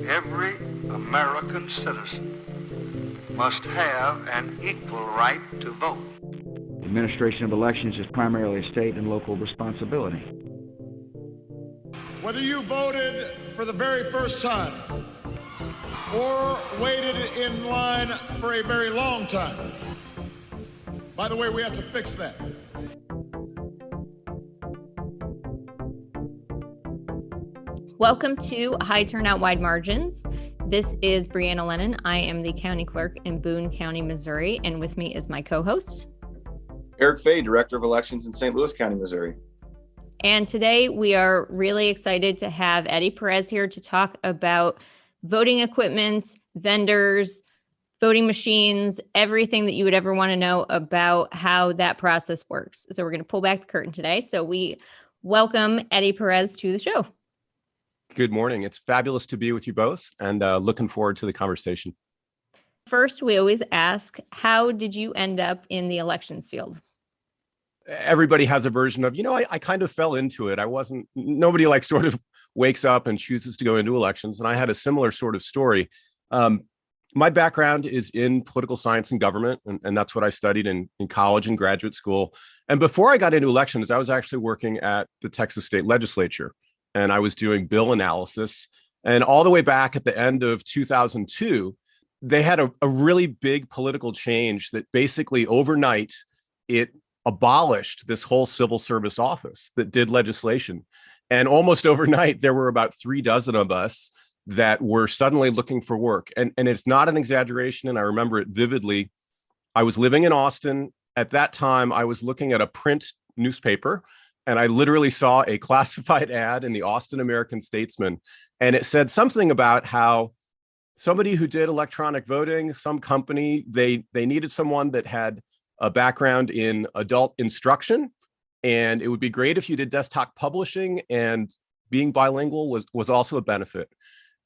every American citizen must have an equal right to vote. The administration of elections is primarily a state and local responsibility. Whether you voted for the very first time or waited in line for a very long time, by the way, we have to fix that. Welcome to High Turnout, Wide Margins. This is Brianna Lennon. I am the county clerk in Boone County, Missouri, and with me is my co-host, Eric Fay, Director of Elections in St. Louis County, Missouri. And today we are really excited to have Eddie Perez here to talk about voting equipment, vendors, voting machines, everything that you would ever want to know about how that process works. So we're going to pull back the curtain today. So we welcome Eddie Perez to the show. Good morning. It's fabulous to be with you both and looking forward to the conversation. First, we always ask, how did you end up in the elections field? Everybody has a version of, I kind of fell into it. Nobody sort of wakes up and chooses to go into elections. And I had a similar sort of story. My background is in political science and government, and that's what I studied in college and graduate school. And before I got into elections, I was actually working at the Texas State Legislature. And I was doing bill analysis. And all the way back at the end of 2002, they had a really big political change that basically overnight, it abolished this whole civil service office that did legislation. And almost overnight, there were about 36 of us that were suddenly looking for work. And it's not an exaggeration, and I remember it vividly. I was living in Austin. At that time, I was looking at a print newspaper, and I literally saw a classified ad in the Austin American-Statesman, and it said something about how somebody who did electronic voting, some company, they needed someone that had a background in adult instruction, and it would be great if you did desktop publishing, and being bilingual was also a benefit.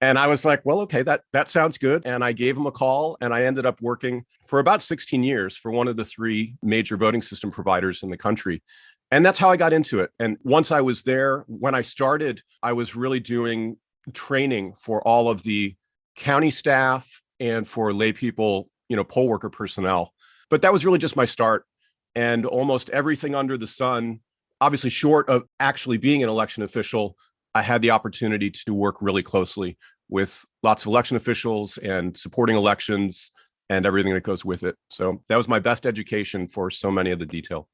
And I was like, well, okay, that sounds good. And I gave him a call, and I ended up working for about 16 years for one of the 3 major voting system providers in the country. And that's how I got into it. And once I was there, when I started, I was really doing training for all of the county staff and for lay people, poll worker personnel. But that was really just my start. And almost everything under the sun, obviously short of actually being an election official, I had the opportunity to work really closely with lots of election officials and supporting elections and everything that goes with it. So that was my best education for so many of the detail.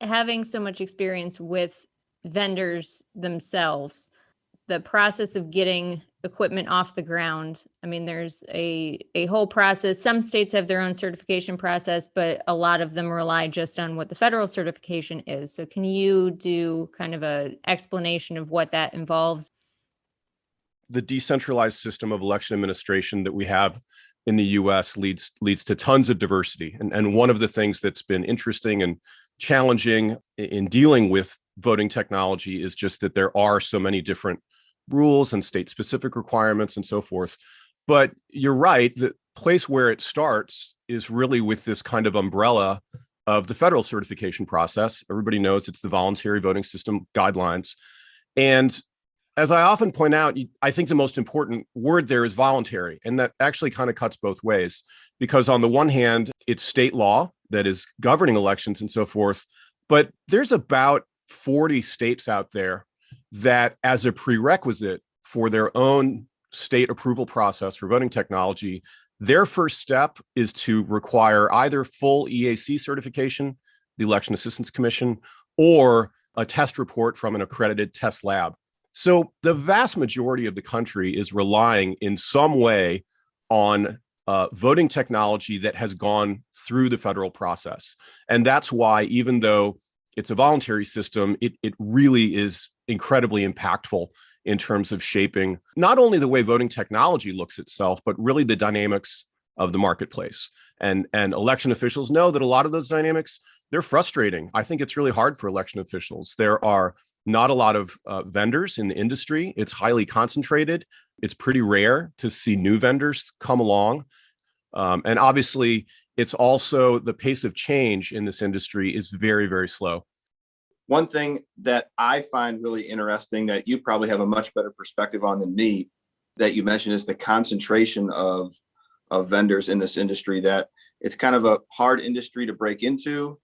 Having so much experience with vendors themselves, the process of getting equipment off the ground, I mean, there's a whole process. Some states have their own certification process, but a lot of them rely just on what the federal certification is. So can you do kind of an explanation of what that involves? The decentralized system of election administration that we have in the US leads to tons of diversity. And one of the things that's been interesting and challenging in dealing with voting technology is just that there are so many different rules and state-specific requirements and so forth. But you're right, the place where it starts is really with this kind of umbrella of the federal certification process. Everybody knows it's the voluntary voting system guidelines. And as I often point out, I think the most important word there is voluntary. And that actually kind of cuts both ways, because on the one hand, it's state law that is governing elections and so forth. But there's about 40 states out there that, as a prerequisite for their own state approval process for voting technology, their first step is to require either full EAC certification, the Election Assistance Commission, or a test report from an accredited test lab. So the vast majority of the country is relying in some way on voting technology that has gone through the federal process. And that's why, even though it's a voluntary system, it really is incredibly impactful in terms of shaping not only the way voting technology looks itself, but really the dynamics of the marketplace. And election officials know that a lot of those dynamics, they're frustrating. I think it's really hard for election officials. There are not a lot of vendors in the industry. It's highly concentrated. It's pretty rare to see new vendors come along. And obviously, it's also the pace of change in this industry is very, very slow. One thing that I find really interesting that you probably have a much better perspective on than me that you mentioned is the concentration of vendors in this industry, that it's kind of a hard industry to break into.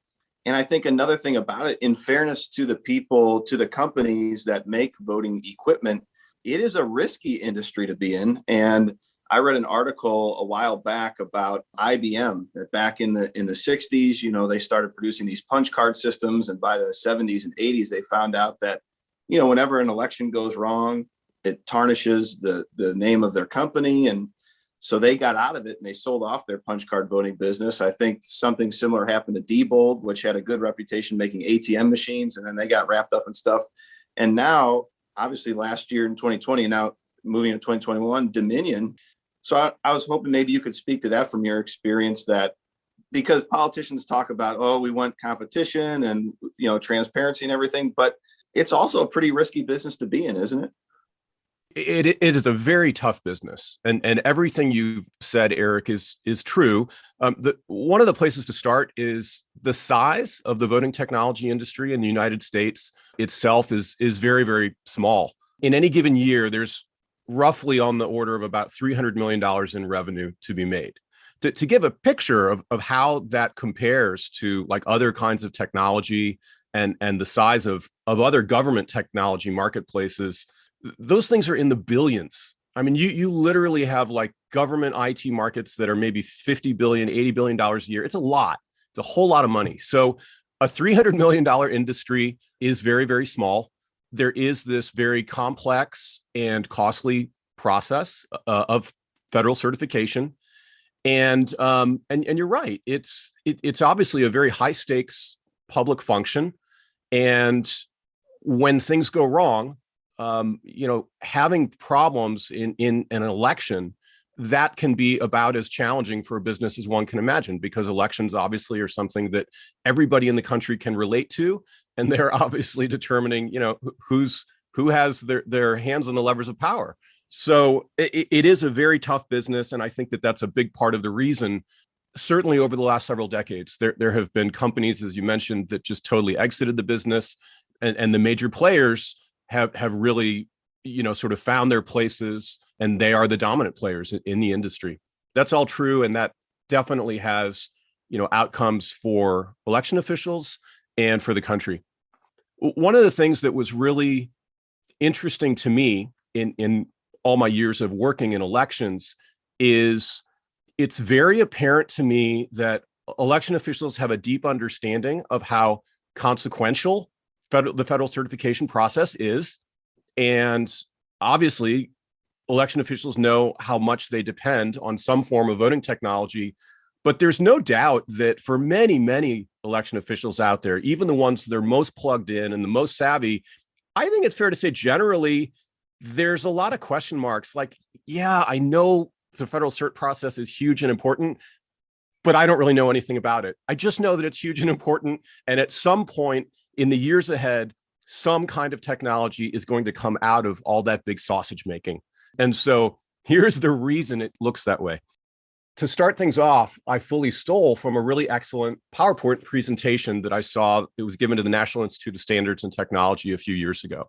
And I think another thing about it, in fairness to the people, to the companies that make voting equipment, it is a risky industry to be in. And I read an article a while back about IBM, that back in the 60s, you know, they started producing these punch card systems. And by the 70s and 80s, they found out that, you know, whenever an election goes wrong, it tarnishes the name of their company. And so they got out of it and they sold off their punch card voting business. I think something similar happened to Diebold, which had a good reputation making ATM machines, and then they got wrapped up in stuff. And now, obviously last year in 2020, and now moving to 2021, Dominion. So I was hoping maybe you could speak to that from your experience, that because politicians talk about, oh, we want competition and, you know, transparency and everything, but it's also a pretty risky business to be in, isn't it? It is a very tough business, and everything you said, Eric, is true. One of the places to start is the size of the voting technology industry in the United States itself is very, very small. In any given year, there's roughly on the order of about $300 million in revenue to be made. To give a picture of how that compares to like other kinds of technology and the size of other government technology marketplaces, those things are in the billions. I mean, you literally have like government IT markets that are maybe $50 billion, $80 billion a year. It's a lot. It's a whole lot of money. So a $300 million industry is very, very small. There is this very complex and costly process of federal certification. And you're right. It's obviously a very high stakes public function. And when things go wrong, having problems in an election, that can be about as challenging for a business as one can imagine, because elections obviously are something that everybody in the country can relate to, and they're obviously determining, who has their hands on the levers of power. So it is a very tough business, and I think that that's a big part of the reason. Certainly over the last several decades, there have been companies, as you mentioned, that just totally exited the business, and the major players have really, sort of found their places, and they are the dominant players in the industry. That's all true. And that definitely has, outcomes for election officials and for the country. One of the things that was really interesting to me in all my years of working in elections is it's very apparent to me that election officials have a deep understanding of how consequential the federal certification process is. And obviously, election officials know how much they depend on some form of voting technology. But there's no doubt that for many, many election officials out there, even the ones that are most plugged in and the most savvy, I think it's fair to say generally, there's a lot of question marks. Like, yeah, I know the federal cert process is huge and important, but I don't really know anything about it. I just know that it's huge and important. And at some point in the years ahead, some kind of technology is going to come out of all that big sausage making. And so here's the reason it looks that way. To start things off, I fully stole from a really excellent PowerPoint presentation that I saw. It was given to the National Institute of Standards and Technology a few years ago.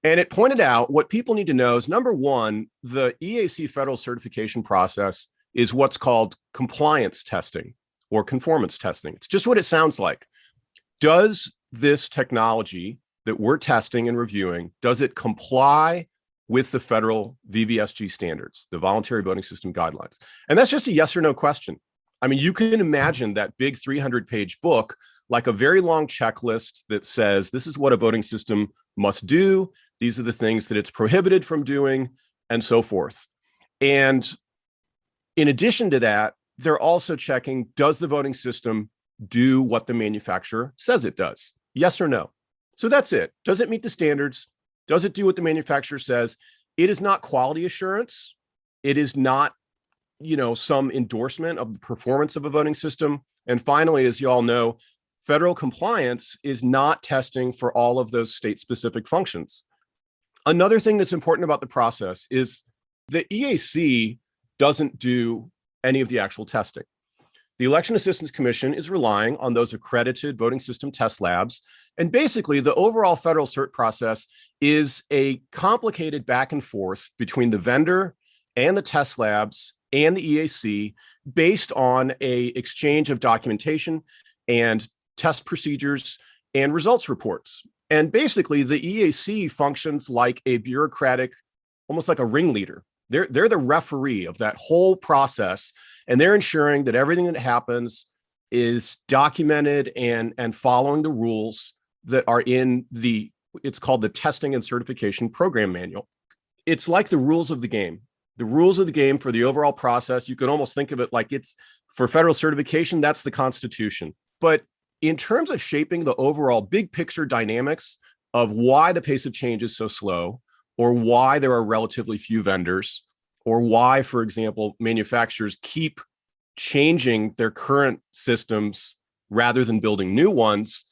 And it pointed out what people need to know is, number one, the EAC federal certification process is what's called compliance testing or conformance testing. It's just what it sounds like. Does this technology that we're testing and reviewing, does it comply with the federal VVSG standards, the voluntary voting system guidelines? And that's just a yes or no question. I mean, you can imagine that big 300-page book like a very long checklist that says, this is what a voting system must do. These are the things that it's prohibited from doing, and so forth. And in addition to that, they're also checking, does the voting system do what the manufacturer says it does? Yes or no? So that's it. Does it meet the standards? Does it do what the manufacturer says? It is not quality assurance. It is not, some endorsement of the performance of a voting system. And finally, as you all know, federal compliance is not testing for all of those state-specific functions. Another thing that's important about the process is the EAC doesn't do any of the actual testing. The Election Assistance Commission is relying on those accredited voting system test labs. And basically, the overall federal cert process is a complicated back and forth between the vendor and the test labs and the EAC based on a exchange of documentation and test procedures and results reports. And basically, the EAC functions like a bureaucratic, almost like a ringleader. They're the referee of that whole process, and they're ensuring that everything that happens is documented and following the rules that are in it's called the Testing and Certification Program Manual. It's like the rules of the game. The rules of the game for the overall process, you can almost think of it like it's for federal certification, that's the Constitution. But in terms of shaping the overall big picture dynamics of why the pace of change is so slow, or why there are relatively few vendors, or why, for example, manufacturers keep changing their current systems rather than building new ones,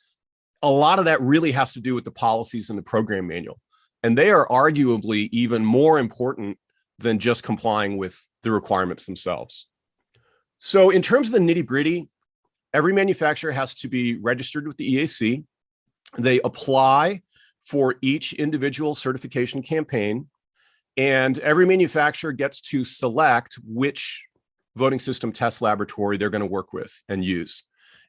a lot of that really has to do with the policies in the program manual. And they are arguably even more important than just complying with the requirements themselves. So in terms of the nitty-gritty, every manufacturer has to be registered with the EAC. They apply for each individual certification campaign, and every manufacturer gets to select which voting system test laboratory they're going to work with and use.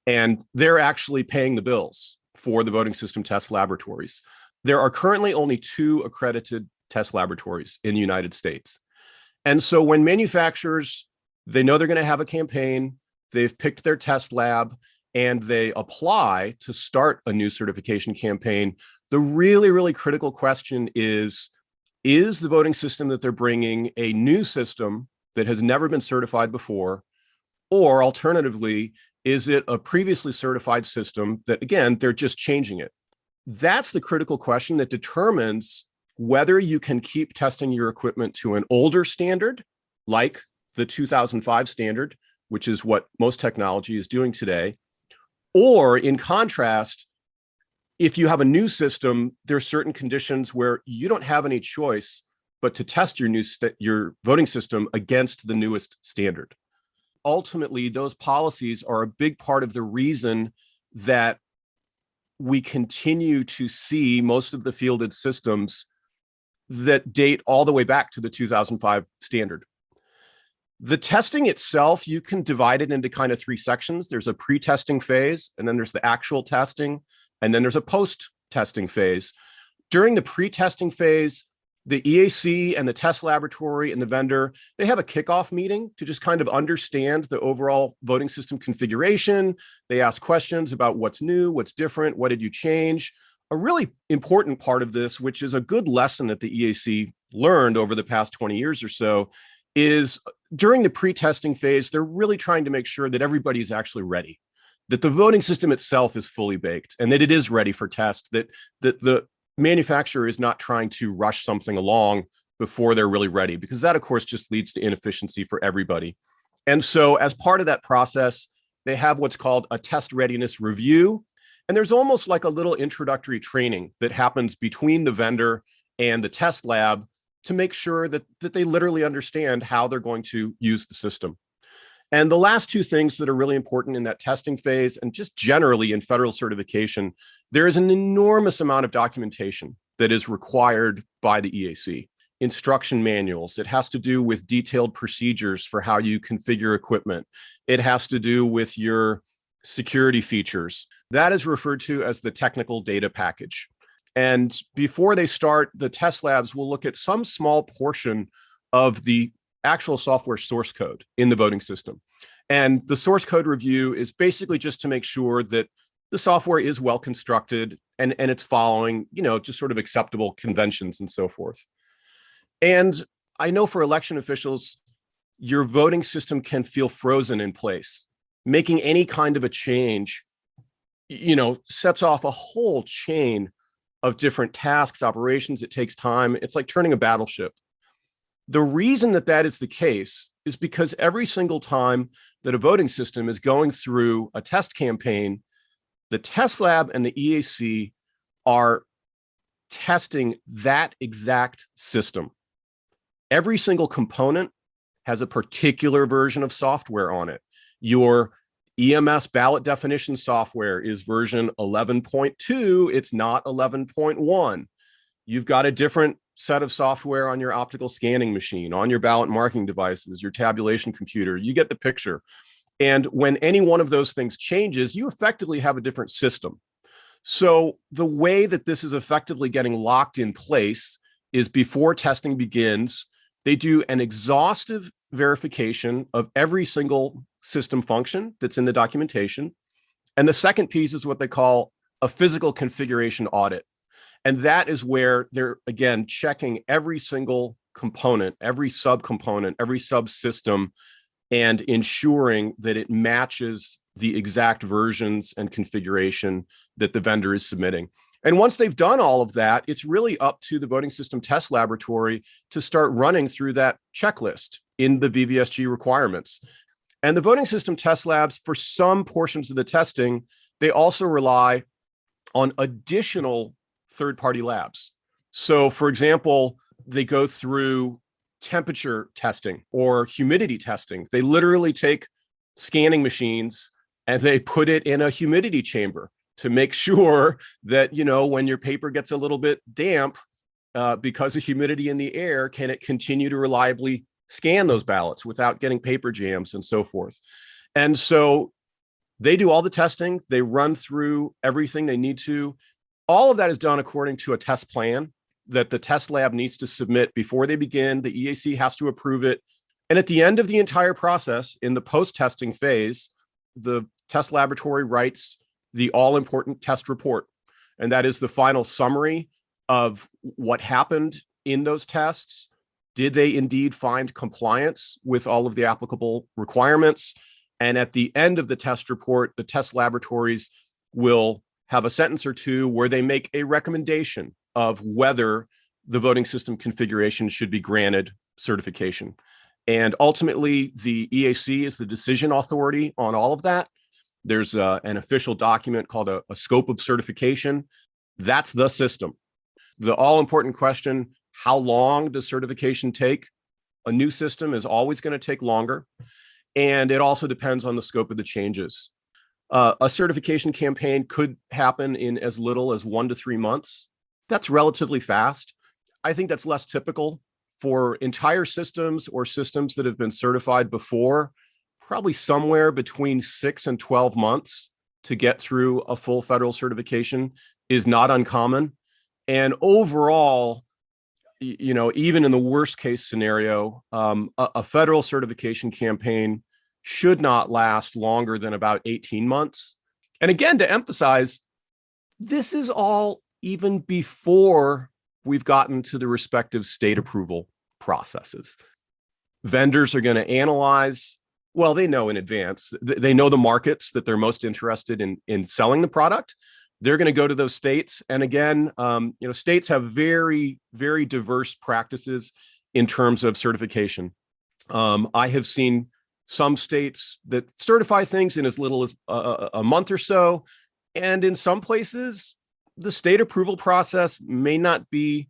And they're actually paying the bills for the voting system test laboratories. There are currently only 2 accredited test laboratories in the United States. And so when manufacturers, they know they're going to have a campaign, they've picked their test lab, and they apply to start a new certification campaign, the really, really critical question is the voting system that they're bringing a new system that has never been certified before? Or alternatively, is it a previously certified system that, again, they're just changing it? That's the critical question that determines whether you can keep testing your equipment to an older standard, like the 2005 standard, which is what most technology is doing today. Or in contrast, if you have a new system, there are certain conditions where you don't have any choice but to test your voting system against the newest standard. Ultimately, those policies are a big part of the reason that we continue to see most of the fielded systems that date all the way back to the 2005 standard. The testing itself, you can divide it into kind of 3 sections. There's a pre-testing phase, and then there's the actual testing, and then there's a post-testing phase. During the pre-testing phase, the EAC and the test laboratory and the vendor, they have a kickoff meeting to just kind of understand the overall voting system configuration. They ask questions about what's new, what's different, what did you change? A really important part of this, which is a good lesson that the EAC learned over the past 20 years or so, is during the pre-testing phase, they're really trying to make sure that everybody's actually ready, that the voting system itself is fully baked, and that it is ready for test, that the manufacturer is not trying to rush something along before they're really ready, because that, of course, just leads to inefficiency for everybody. And so as part of that process, they have what's called a test readiness review. And there's almost like a little introductory training that happens between the vendor and the test lab to make sure that they literally understand how they're going to use the system. And the last 2 things that are really important in that testing phase, and just generally in federal certification, there is an enormous amount of documentation that is required by the EAC. Instruction manuals. It has to do with detailed procedures for how you configure equipment. It has to do with your security features. That is referred to as the technical data package. And before they start, the test labs will look at some small portion of the actual software source code in the voting system. And the source code review is basically just to make sure that the software is well constructed and it's following, just sort of acceptable conventions and so forth. And I know for election officials, your voting system can feel frozen in place. Making any kind of a change, sets off a whole chain of different tasks, operations. It takes time. It's like turning a battleship. The reason that is the case is because every single time that a voting system is going through a test campaign, the test lab and the EAC are testing that exact system. Every single component has a particular version of software on it. Your EMS ballot definition software is version 11.2. It's not 11.1. You've got a different set of software on your optical scanning machine, on your ballot marking devices, your tabulation computer. You get the picture. And when any one of those things changes, you effectively have a different system. So the way that this is effectively getting locked in place is before testing begins, they do an exhaustive verification of every single system function that's in the documentation. And the second piece is what they call a physical configuration audit. And that is where they're, again, checking every single component, every subcomponent, every subsystem, and ensuring that it matches the exact versions and configuration that the vendor is submitting. And once they've done all of that, it's really up to the voting system test laboratory to start running through that checklist in the VVSG requirements. And the voting system test labs, for some portions of the testing, they also rely on additional third-party labs. So, for example, they go through temperature testing or humidity testing. They literally take scanning machines and they put it in a humidity chamber to make sure that, you know, when your paper gets a little bit damp because of humidity in the air, can it continue to reliably scan those ballots without getting paper jams and so forth. And so they do all the testing. They run through everything they need to. All of that is done according to a test plan that the test lab needs to submit before they begin. The EAC has to approve it. And at the end of the entire process, in the post-testing phase, the test laboratory writes the all-important test report. And that is the final summary of what happened in those tests. Did they indeed find compliance with all of the applicable requirements? And at the end of the test report, the test laboratories will have a sentence or two where they make a recommendation of whether the voting system configuration should be granted certification. And ultimately, the EAC is the decision authority on all of that. There's an official document called a scope of certification. That's the system. The all-important question, how long does certification take? A new system is always going to take longer. And it also depends on the scope of the changes. A certification campaign could happen in as little as 1 to 3 months. That's relatively fast. I think that's less typical for entire systems or systems that have been certified before, probably somewhere between 6 and 12 months to get through a full federal certification is not uncommon. And overall, you know, even in the worst case scenario, a federal certification campaign should not last longer than about 18 months. And again, to emphasize, this is all even before we've gotten to the respective state approval processes. Vendors are going to analyze, well, they know in advance, they know the markets that they're most interested in selling the product. They're going to go to those states. And again, you know, states have very, very diverse practices in terms of certification. I have seen some states that certify things in as little as a month or so. And in some places, the state approval process may not be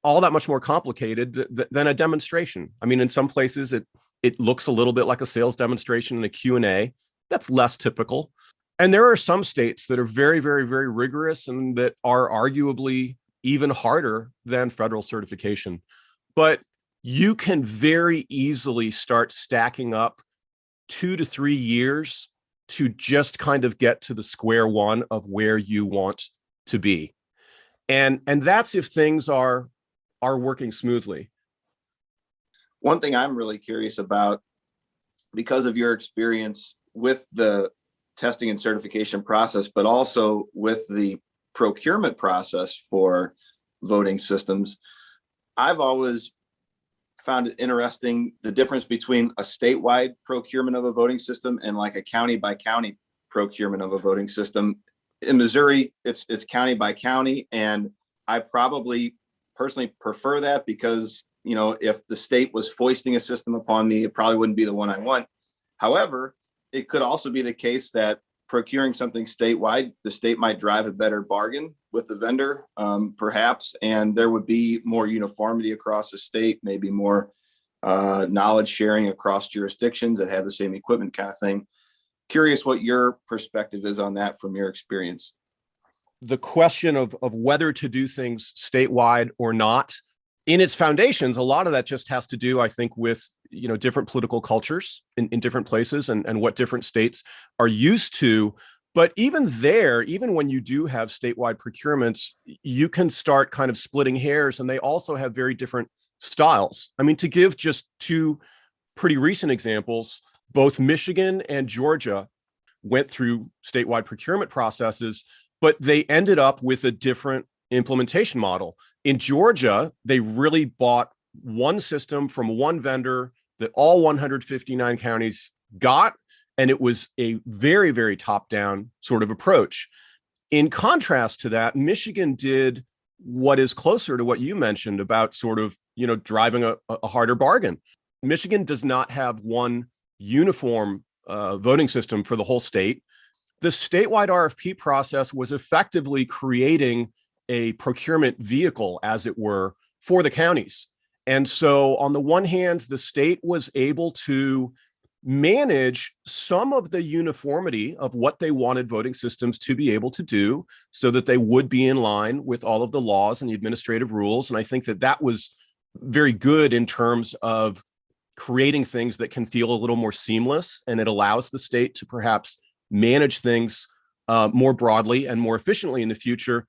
all that much more complicated than a demonstration. I mean, in some places, it looks a little bit like a sales demonstration and a Q&A. That's less typical. And there are some states that are very, very, very rigorous and that are arguably even harder than federal certification. But you can very easily start stacking up 2 to 3 years to just kind of get to the square one of where you want to be. And that's if things are working smoothly. One thing I'm really curious about, because of your experience with the testing and certification process, but also with the procurement process for voting systems, I've always found it interesting the difference between a statewide procurement of a voting system and like a county by county procurement of a voting system. In Missouri, it's county by county, and I probably personally prefer that because, you know, if the state was foisting a system upon me, it probably wouldn't be the one I want. However, it could also be the case that procuring something statewide, the state might drive a better bargain with the vendor, perhaps, and there would be more uniformity across the state, maybe more knowledge sharing across jurisdictions that have the same equipment kind of thing. curious what your perspective is on that from your experience. The question of whether to do things statewide or not, in its foundations, a lot of that just has to do, I think, with different political cultures in different places and what different states are used to. But even there, even when you do have statewide procurements, you can start kind of splitting hairs, and they also have very different styles. I mean, to give just two pretty recent examples, both Michigan and Georgia went through statewide procurement processes, but they ended up with a different implementation model. In Georgia, they really bought one system from one vendor that all 159 counties got, and it was a very, very top-down sort of approach. In contrast to that, Michigan did what is closer to what you mentioned about sort of, driving a harder bargain. Michigan does not have one uniform voting system for the whole state. The statewide RFP process was effectively creating a procurement vehicle, as it were, for the counties. And so on the one hand, the state was able to manage some of the uniformity of what they wanted voting systems to be able to do so that they would be in line with all of the laws and the administrative rules. And I think that was very good in terms of creating things that can feel a little more seamless, and it allows the state to perhaps manage things more broadly and more efficiently in the future.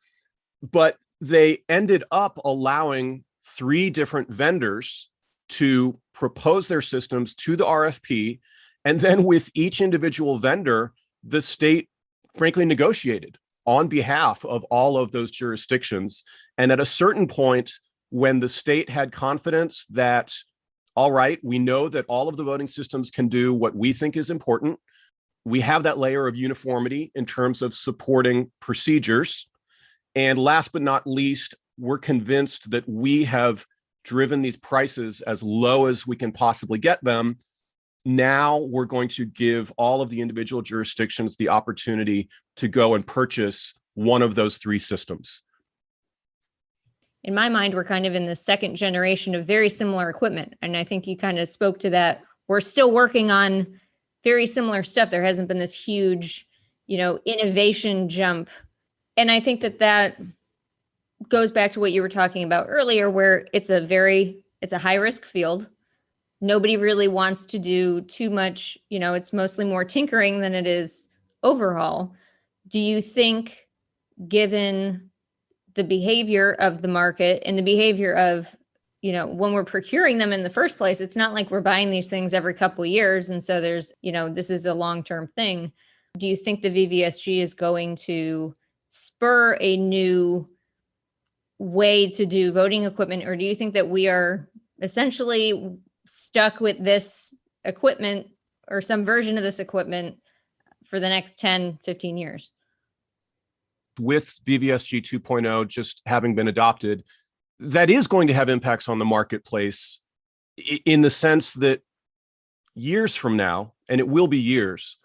But they ended up allowing 3 different vendors to propose their systems to the RFP. And then with each individual vendor, the state frankly negotiated on behalf of all of those jurisdictions. And at a certain point, when the state had confidence that, all right, we know that all of the voting systems can do what we think is important, we have that layer of uniformity in terms of supporting procedures. And last but not least, we're convinced that we have driven these prices as low as we can possibly get them. Now we're going to give all of the individual jurisdictions the opportunity to go and purchase one of those 3 systems. In my mind, we're kind of in the second generation of very similar equipment. And I think you kind of spoke to that. We're still working on very similar stuff. There hasn't been this huge, innovation jump. And I think that goes back to what you were talking about earlier, where it's a high risk field. Nobody really wants to do too much, it's mostly more tinkering than it is overhaul. Do you think, given the behavior of the market and the behavior of, when we're procuring them in the first place, it's not like we're buying these things every couple of years. And so there's, this is a long-term thing. Do you think the VVSG is going to spur a new way to do voting equipment? Or do you think that we are essentially stuck with this equipment or some version of this equipment for the next 10, 15 years? With VVSG 2.0 just having been adopted, that is going to have impacts on the marketplace in the sense that years from now, and it will be years,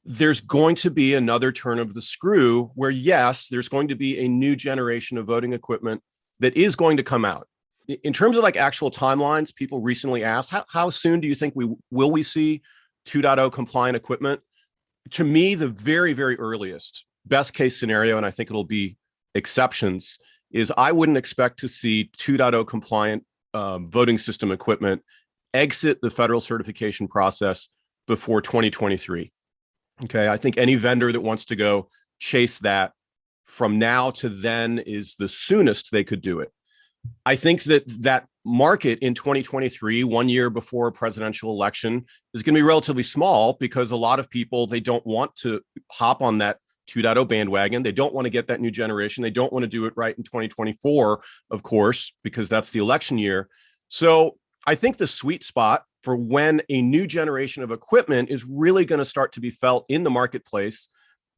there's going to be another turn of the screw where, yes, there's going to be a new generation of voting equipment that is going to come out. In terms of like actual timelines, people recently asked, how soon do you think we see 2.0 compliant equipment? To me, the very, very earliest, best case scenario, and I think it'll be exceptions, is I wouldn't expect to see 2.0 compliant voting system equipment exit the federal certification process before 2023. Okay, I think any vendor that wants to go chase that from now to then is the soonest they could do it. I think that market in 2023, 1 year before a presidential election, is going to be relatively small because a lot of people, they don't want to hop on that 2.0 bandwagon. They don't want to get that new generation. They don't want to do it right in 2024, of course, because that's the election year. So I think the sweet spot for when a new generation of equipment is really going to start to be felt in the marketplace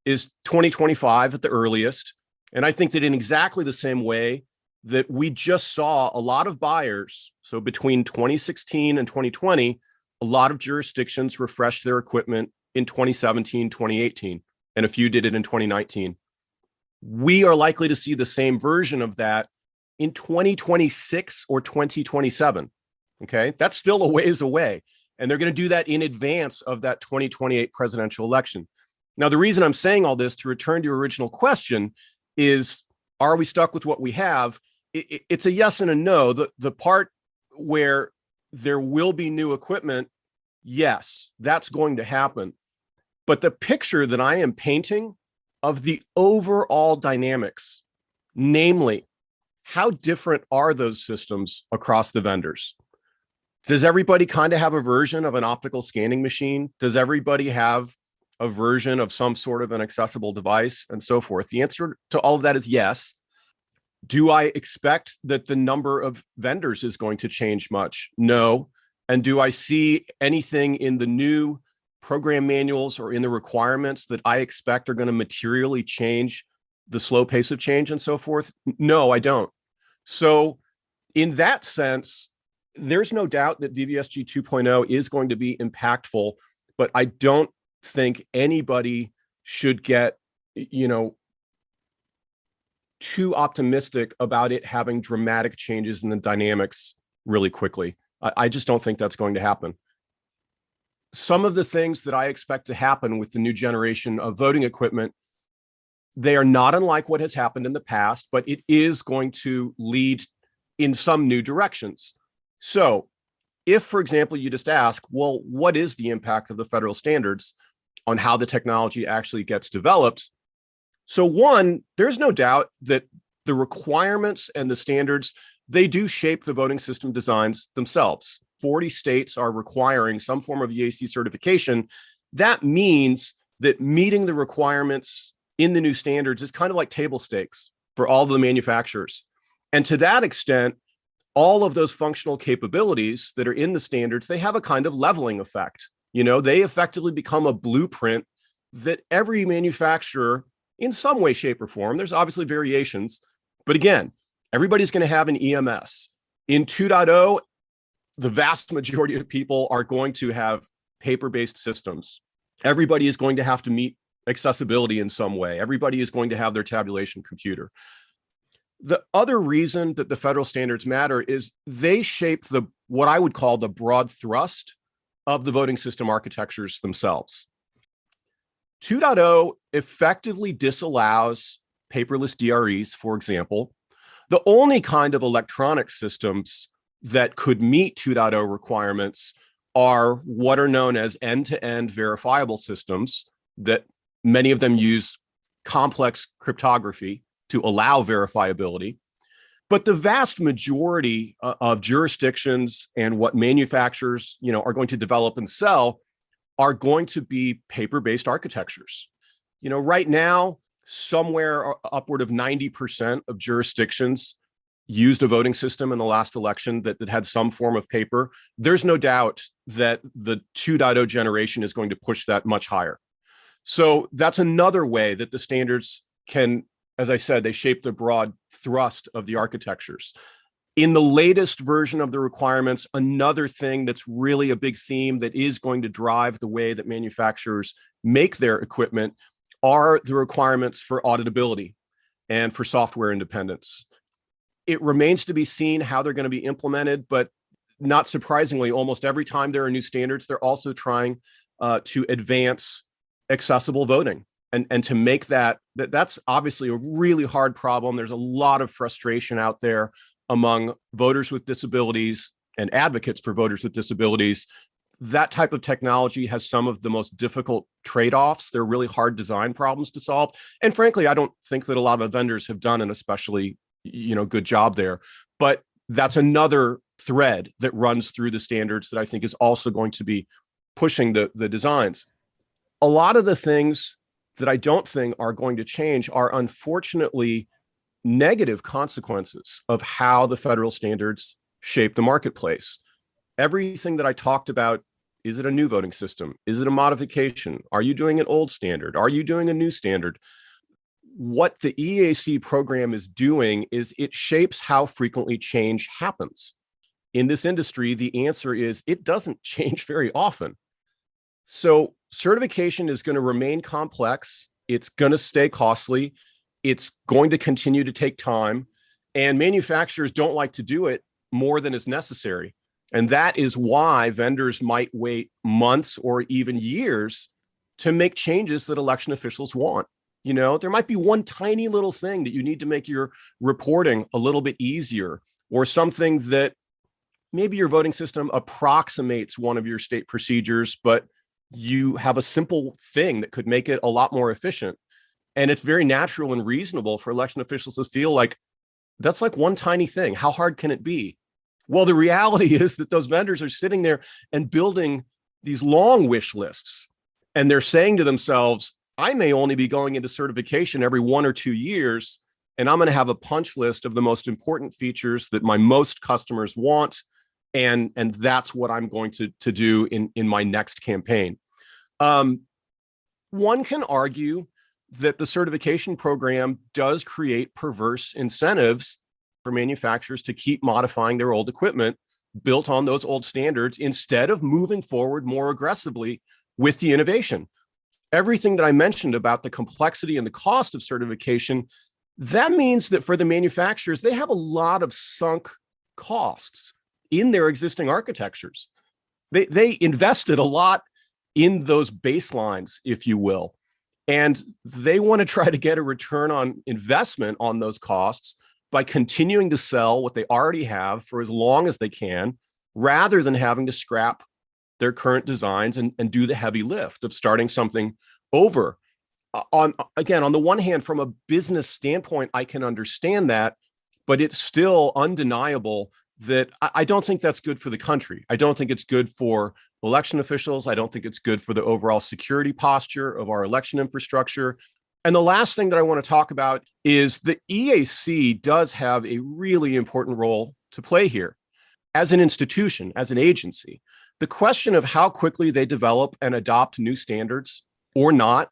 is 2025 at the earliest. And I think that in exactly the same way that we just saw a lot of buyers, so between 2016 and 2020, a lot of jurisdictions refreshed their equipment in 2017, 2018, and a few did it in 2019. We are likely to see the same version of that in 2026 or 2027. Okay, that's still a ways away. And they're going to do that in advance of that 2028 presidential election. Now, the reason I'm saying all this, to return to your original question, is, are we stuck with what we have? It's a yes and a no. The part where there will be new equipment, yes, that's going to happen. But the picture that I am painting of the overall dynamics, namely, how different are those systems across the vendors? Does everybody kind of have a version of an optical scanning machine? Does everybody have a version of some sort of an accessible device and so forth? The answer to all of that is yes. Do I expect that the number of vendors is going to change much? No. And do I see anything in the new program manuals or in the requirements that I expect are going to materially change the slow pace of change and so forth? No, I don't. So in that sense, there's no doubt that VVSG 2.0 is going to be impactful, but I don't think anybody should get, too optimistic about it having dramatic changes in the dynamics really quickly. I just don't think that's going to happen. Some of the things that I expect to happen with the new generation of voting equipment, they are not unlike what has happened in the past, but it is going to lead in some new directions. So if, for example, you just ask, well, what is the impact of the federal standards on how the technology actually gets developed? So one, there's no doubt that the requirements and the standards, they do shape the voting system designs themselves. 40 states are requiring some form of EAC certification. That means that meeting the requirements in the new standards is kind of like table stakes for all of the manufacturers. And to that extent, all of those functional capabilities that are in the standards, they have a kind of leveling effect. They effectively become a blueprint that every manufacturer, in some way, shape, or form, there's obviously variations, but again, everybody's going to have an EMS. In 2.0, the vast majority of people are going to have paper-based systems. Everybody is going to have to meet accessibility in some way. Everybody is going to have their tabulation computer. The other reason that the federal standards matter is they shape what I would call the broad thrust of the voting system architectures themselves. 2.0 effectively disallows paperless DREs, for example. The only kind of electronic systems that could meet 2.0 requirements are what are known as end-to-end verifiable systems, that many of them use complex cryptography to allow verifiability. But the vast majority of jurisdictions and what manufacturers, are going to develop and sell are going to be paper-based architectures. Right now, somewhere upward of 90% of jurisdictions used a voting system in the last election that had some form of paper. There's no doubt that the 2.0 generation is going to push that much higher. So that's another way that the standards can, as I said, they shape the broad thrust of the architectures. In the latest version of the requirements, another thing that's really a big theme that is going to drive the way that manufacturers make their equipment are the requirements for auditability and for software independence. It remains to be seen how they're going to be implemented, but not surprisingly, almost every time there are new standards, they're also trying to advance accessible voting. And to make that's obviously a really hard problem. There's a lot of frustration out there among voters with disabilities and advocates for voters with disabilities. That type of technology has some of the most difficult trade-offs. They're really hard design problems to solve. And frankly, I don't think that a lot of vendors have done an especially good job there. But that's another thread that runs through the standards that I think is also going to be pushing the designs. A lot of the things that I don't think are going to change are unfortunately negative consequences of how the federal standards shape the marketplace. Everything that I talked about, is it a new voting system? Is it a modification? Are you doing an old standard? Are you doing a new standard? What the EAC program is doing is it shapes how frequently change happens. In this industry, the answer is it doesn't change very often. So certification is going to remain complex. It's going to stay costly. It's going to continue to take time. And manufacturers don't like to do it more than is necessary. And that is why vendors might wait months or even years to make changes that election officials want. You know, there might be one tiny little thing that you need to make your reporting a little bit easier, or something that maybe your voting system approximates one of your state procedures, but you have a simple thing that could make it a lot more efficient. And it's very natural and reasonable for election officials to feel like that's like one tiny thing. How hard can it be? Well, the reality is that those vendors are sitting there and building these long wish lists. And they're saying to themselves, I may only be going into certification every 1 or 2 years, and I'm going to have a punch list of the most important features that my most customers want. And that's what I'm going to do in my next campaign. One can argue that the certification program does create perverse incentives for manufacturers to keep modifying their old equipment built on those old standards instead of moving forward more aggressively with the innovation. Everything that I mentioned about the complexity and the cost of certification, that means that for the manufacturers, they have a lot of sunk costs in their existing architectures. They invested a lot in those baselines, if you will, and they want to try to get a return on investment on those costs by continuing to sell what they already have for as long as they can, rather than having to scrap their current designs and do the heavy lift of starting something over. On the one hand, from a business standpoint, I can understand that, but it's still undeniable that I don't think that's good for the country. I don't think it's good for election officials. I don't think it's good for the overall security posture of our election infrastructure. And the last thing that I want to talk about is the EAC does have a really important role to play here. As an institution, as an agency, the question of how quickly they develop and adopt new standards or not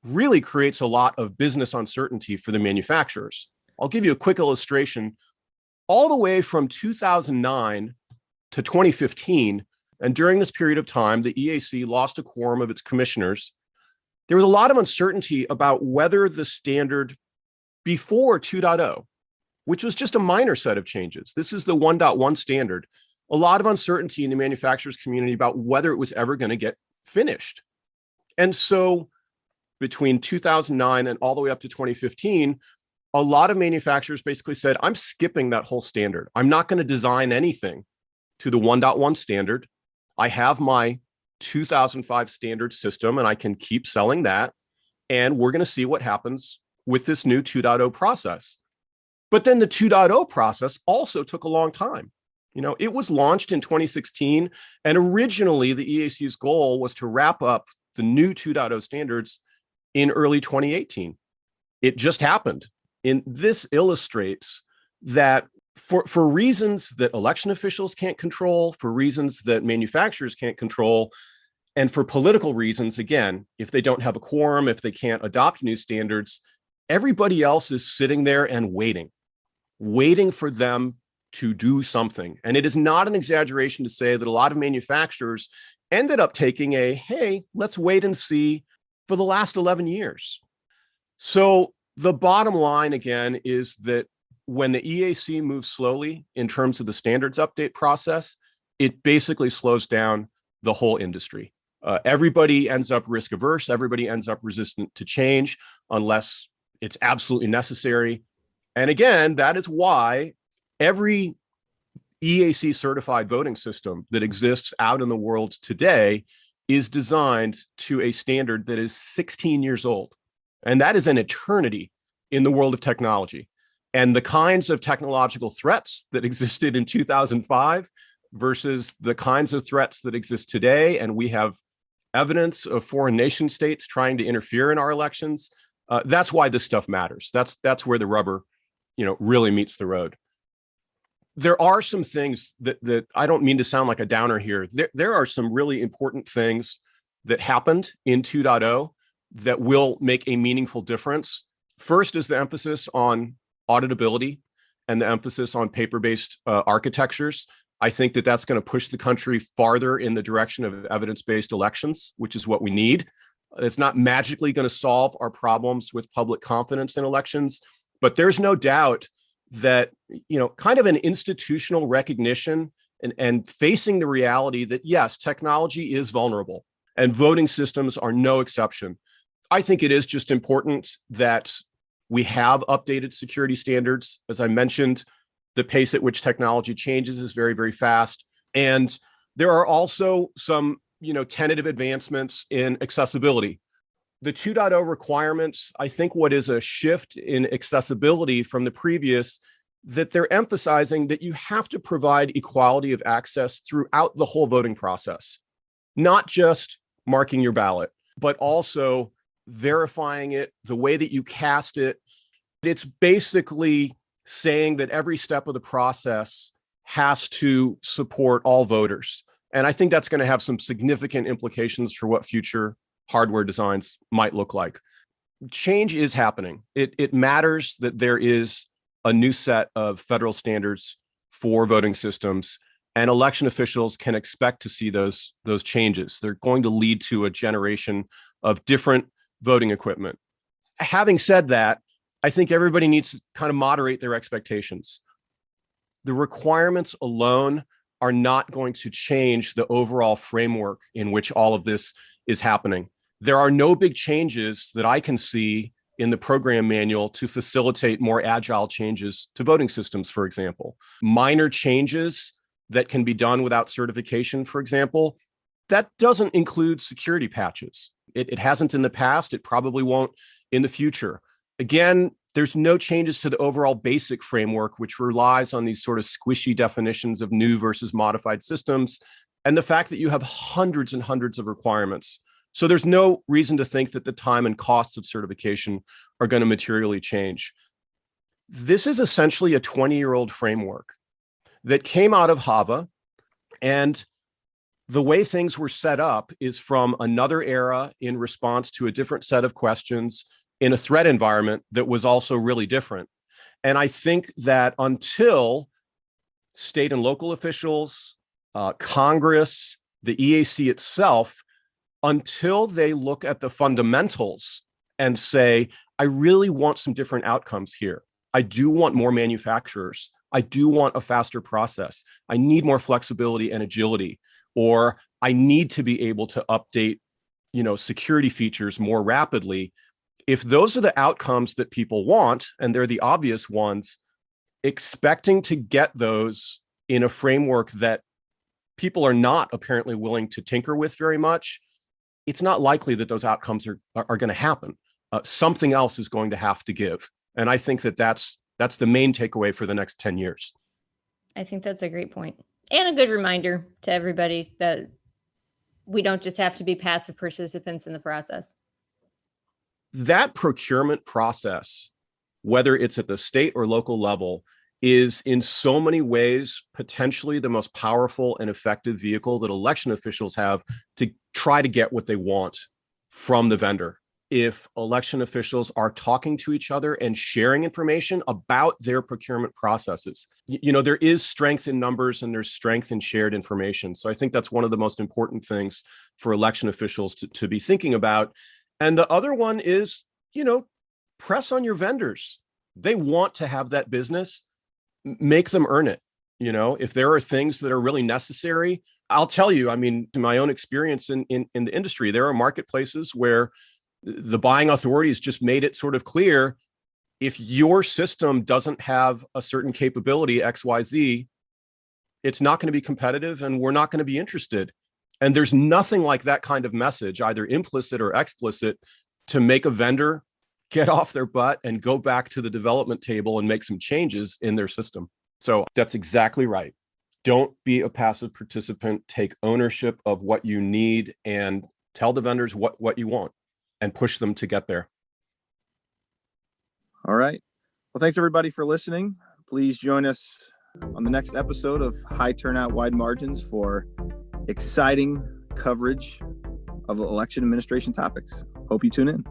really creates a lot of business uncertainty for the manufacturers. I'll give you a quick illustration. All the way from 2009 to 2015, and during this period of time, the EAC lost a quorum of its commissioners. There was a lot of uncertainty about whether the standard before 2.0, which was just a minor set of changes, this is the 1.1 standard, a lot of uncertainty in the manufacturers community about whether it was ever going to get finished. And so between 2009 and all the way up to 2015, a lot of manufacturers basically said, I'm skipping that whole standard. I'm not going to design anything to the 1.1 standard. I have my 2005 standard system and I can keep selling that. And we're going to see what happens with this new 2.0 process. But then the 2.0 process also took a long time. You know, it was launched in 2016, and originally the EAC's goal was to wrap up the new 2.0 standards in early 2018. It just happened. And this illustrates that for reasons that election officials can't control, for reasons that manufacturers can't control, and for political reasons, again, if they don't have a quorum, if they can't adopt new standards, everybody else is sitting there and waiting for them to do something. And it is not an exaggeration to say that a lot of manufacturers ended up taking a, hey, let's wait and see for the last 11 years. So the bottom line, again, is that when the EAC moves slowly in terms of the standards update process, it basically slows down the whole industry. Everybody ends up risk averse. Everybody ends up resistant to change unless it's absolutely necessary. And again, that is why every EAC certified voting system that exists out in the world today is designed to a standard that is 16 years old. And that is an eternity in the world of technology. And the kinds of technological threats that existed in 2005 versus the kinds of threats that exist today, and we have evidence of foreign nation states trying to interfere in our elections. That's why this stuff matters. That's where the rubber, really meets the road. There are some things that I don't mean to sound like a downer here. There are some really important things that happened in 2.0 that will make a meaningful difference. First is the emphasis on auditability and the emphasis on paper-based architectures. I think that that's going to push the country farther in the direction of evidence-based elections, which is what we need. It's not magically going to solve our problems with public confidence in elections, but there's no doubt that, kind of an institutional recognition and facing the reality that, yes, technology is vulnerable and voting systems are no exception. I think it is just important that we have updated security standards. As I mentioned, the pace at which technology changes is very, very fast. And there are also some, tentative advancements in accessibility. The 2.0 requirements, I think what is a shift in accessibility from the previous, that they're emphasizing that you have to provide equality of access throughout the whole voting process, not just marking your ballot, but also verifying it, the way that you cast it. It's basically saying that every step of the process has to support all voters. And I think that's going to have some significant implications for what future hardware designs might look like. Change is happening. It matters that there is a new set of federal standards for voting systems, and election officials can expect to see those changes. They're going to lead to a generation of different voting equipment. Having said that, I think everybody needs to kind of moderate their expectations. The requirements alone are not going to change the overall framework in which all of this is happening. There are no big changes that I can see in the program manual to facilitate more agile changes to voting systems, for example. Minor changes that can be done without certification, for example, that doesn't include security patches. It hasn't in the past. It probably won't in the future. Again, there's no changes to the overall basic framework, which relies on these sort of squishy definitions of new versus modified systems, and the fact that you have hundreds and hundreds of requirements. So there's no reason to think that the time and costs of certification are going to materially change. This is essentially a 20-year-old framework that came out of HAVA, and the way things were set up is from another era in response to a different set of questions in a threat environment that was also really different. And I think that until state and local officials, Congress, the EAC itself, until they look at the fundamentals and say, I really want some different outcomes here. I do want more manufacturers. I do want a faster process. I need more flexibility and agility, or I need to be able to update, security features more rapidly. If those are the outcomes that people want, and they're the obvious ones, expecting to get those in a framework that people are not apparently willing to tinker with very much, it's not likely that those outcomes are going to happen. Something else is going to have to give. And I think that that's the main takeaway for the next 10 years. I think that's a great point. And a good reminder to everybody that we don't just have to be passive participants in the process. That procurement process, whether it's at the state or local level, is in so many ways potentially the most powerful and effective vehicle that election officials have to try to get what they want from the vendor. If election officials are talking to each other and sharing information about their procurement processes, there is strength in numbers and there's strength in shared information. So I think that's one of the most important things for election officials to be thinking about. And the other one is, press on your vendors. They want to have that business, make them earn it. If there are things that are really necessary, I'll tell you, in my own experience in the industry, there are marketplaces where the buying authorities just made it sort of clear, if your system doesn't have a certain capability, XYZ, it's not going to be competitive and we're not going to be interested. And there's nothing like that kind of message, either implicit or explicit, to make a vendor get off their butt and go back to the development table and make some changes in their system. So that's exactly right. Don't be a passive participant. Take ownership of what you need and tell the vendors what you want and push them to get there. All right. Well, thanks everybody for listening. Please join us on the next episode of High Turnout, Wide Margins for exciting coverage of election administration topics. Hope you tune in.